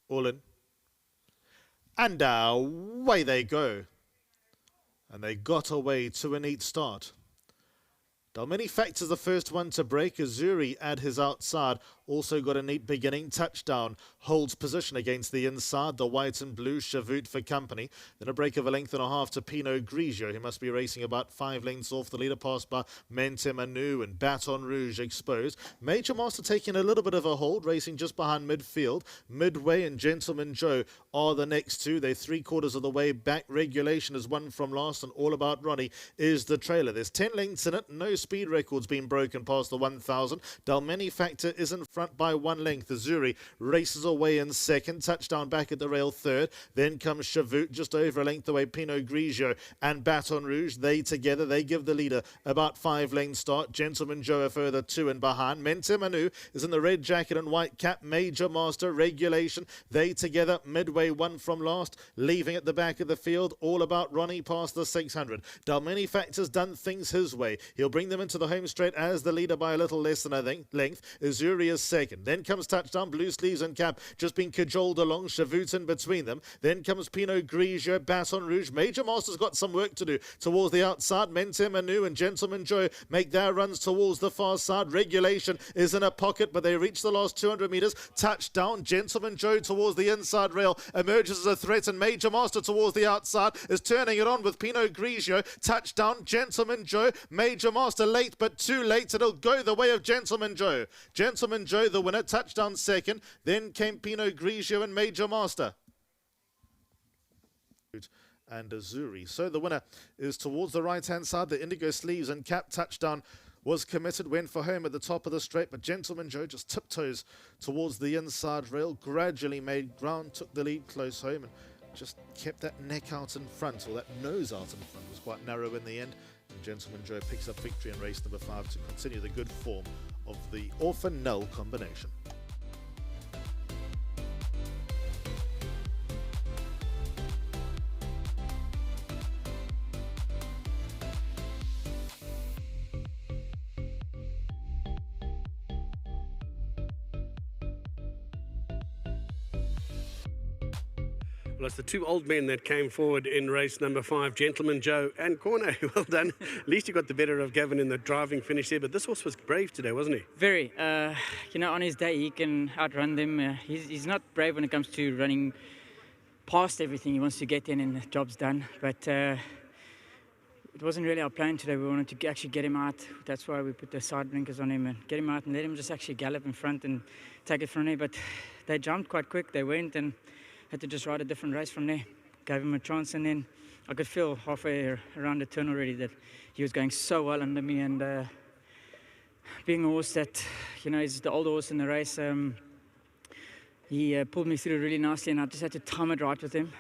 All in. And away they go. And they got away to a neat start. Dalmini Factor's the first one to break. Azuri at his outside also got a neat beginning. Touchdown holds position against the inside. The white and blue Chavut for company. Then a break of a length and a half to Pinot Grigio. He must be racing about 5 lengths off the leader, passed by Mente Manu and Baton Rouge exposed. Major Master taking a little bit of a hold, racing just behind midfield. Midway and Gentleman Joe are the next two. They're 3/4 of the way back. Regulation is one from last, and All About Ronnie is the trailer. There's 10 lengths in it. No speed records being broken past the 1,000. Dalmini Factor is in front by 1 length. Azuri races away in second. Touchdown back at the rail third. Then comes Chavut just over a length away. Pinot Grigio and Baton Rouge. They together, they give the leader about 5 lengths start. Gentleman Joe a further 2 in behind. Mente Manu is in the red jacket and white cap. Major Master, Regulation. They together, midway 1 from last. Leaving at the back of the field. All About Ronnie past the 600. Dalmini Factor's done things his way. He'll bring them into the home straight as the leader by a little less than a length. Azuri is second. Then comes Touchdown, Blue Sleeves and Cap just being cajoled along. Chavut in between them. Then comes Pinot Grigio, Baton Rouge. Major Master's got some work to do towards the outside. Mente Manu and Gentleman Joe make their runs towards the far side. Regulation is in a pocket, but they reach the last 200 metres. Touchdown, Gentleman Joe towards the inside rail emerges as a threat, and Major Master towards the outside is turning it on with Pinot Grigio. Touchdown, Gentleman Joe. Major Master late, but too late. It'll go the way of Gentleman Joe. Gentleman Joe, the winner. Touchdown second. Then came Pinot Grigio and Major Master. And Azuri. So the winner is towards the right-hand side. The Indigo Sleeves and Cap. Touchdown was committed, went for home at the top of the straight, but Gentleman Joe just tiptoes towards the inside rail, gradually made ground, took the lead close home, and just kept that neck out in front, or that nose out in front. It was quite narrow in the end. And Gentleman Joe picks up victory in race number 5 to continue the good form of the Orphan Null combination. Well, it's the two old men that came forward in race number 5, Gentleman Joe and Corner. Well done. At least you got the better of Gavin in the driving finish there, but this horse was brave today, wasn't he? Very. On his day, he can outrun them. He's not brave when it comes to running past everything. He wants to get in and the job's done. But it wasn't really our plan today. We wanted to actually get him out. That's why we put the side blinkers on him and get him out and let him just actually gallop in front and take it from there. But they jumped quite quick. They went and had to just ride a different race from there. Gave him a chance, and then I could feel halfway around the turn already that he was going so well under me. And being a horse that, is the older horse in the race, he pulled me through really nicely, and I just had to time it right with him.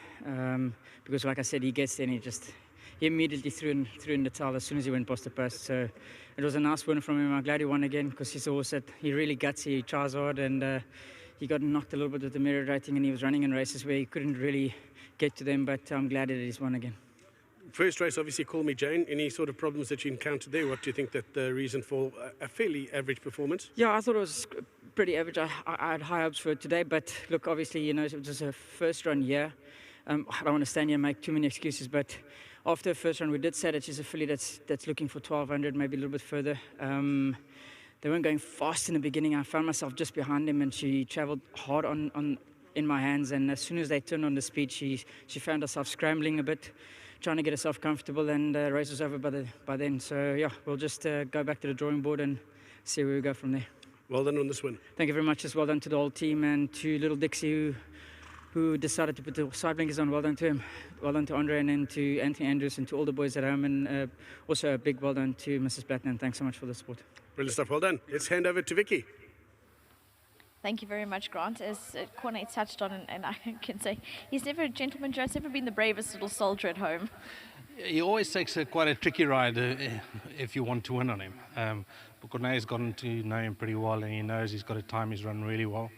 Because like I said, he gets there and he immediately threw in the towel as soon as he went past the post. So it was a nice win from him. I'm glad he won again, because he's a horse that he really gutsy, he tries hard, and he got knocked a little bit with the merit rating, and he was running in races where he couldn't really get to them, but I'm glad that he's won again. First race, obviously, Call Me Jane. Any sort of problems that you encountered there? What do you think that the reason for a fairly average performance? Yeah, I thought it was pretty average. I had high hopes for it today, but look, obviously, it was just a first run year. I don't want to stand here and make too many excuses, but after the first run, we did say that she's a filly that's looking for 1,200, maybe a little bit further. They weren't going fast in the beginning. I found myself just behind him, and she travelled hard in my hands. And as soon as they turned on the speed, she found herself scrambling a bit, trying to get herself comfortable, and the race was over by then. So yeah, we'll just go back to the drawing board and see where we go from there. Well done on this win. Thank you very much. As well done to the whole team, and to little Dixie who decided to put the side blinkers on. Well done to him. Well done to Andre, and then to Anthony Andrews, and to all the boys at home, and also a big well done to Mrs. Blattner. Thanks so much for the support. Brilliant stuff. Well done. Let's hand over to Vicky. Thank you very much, Grant. As Corne touched on, and I can say, Gentleman Joe's never been the bravest little soldier at home. He always takes quite a tricky ride if you want to win on him. But Corne has gotten to know him pretty well, and he knows he's got to time his run really well.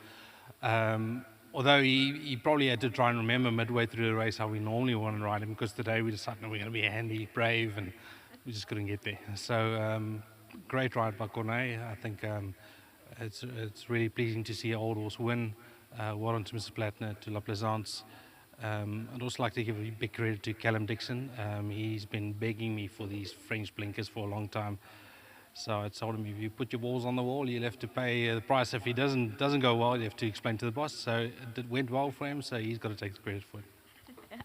Although he probably had to try and remember midway through the race how we normally want to ride him, because today we decided we're going to be handy, brave, and we just couldn't get there. So great ride by Corne. I think it's really pleasing to see an old horse win well done to Mr. Plattner, to La Plaisance. I'd also like to give a big credit to Callum Dixon. He's been begging me for these French blinkers for a long time. So I told him, if you put your balls on the wall, you'll have to pay the price. If he doesn't go well, you have to explain to the boss. So it went well for him, so he's got to take the credit for it.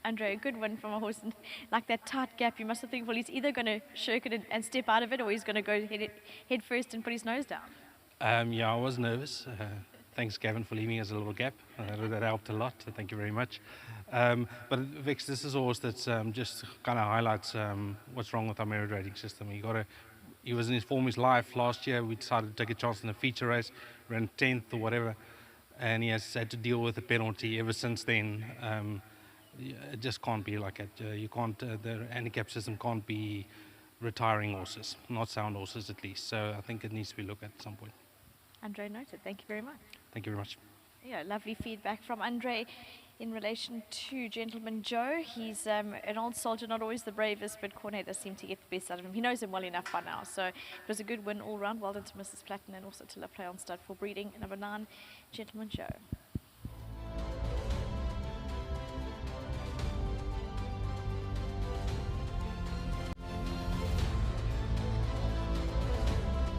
Andre, a good win from a horse. And like that tight gap, you must have think, well, he's either going to shirk it and step out of it, or he's going to go head first and put his nose down. Yeah, I was nervous. Thanks, Gavin, for leaving us a little gap. That helped a lot. So thank you very much. But Vix, this is a horse that just kind of highlights what's wrong with our merit rating system. He was in his form of his life last year. We decided to take a chance in a feature race, ran 10th or whatever, and he has had to deal with a penalty ever since then. It just can't be like it. You can't. The handicap system can't be retiring horses, not sound horses at least. So I think it needs to be looked at some point. Andre noted. Thank you very much. Thank you very much. Yeah, lovely feedback from Andre in relation to Gentleman Joe. He's an old soldier, not always the bravest, but Cornet does seem to get the best out of him. He knows him well enough by now, so it was a good win all round. Well done to Mrs. Platten and also to La Play on stud for breeding. Number 9, Gentleman Joe.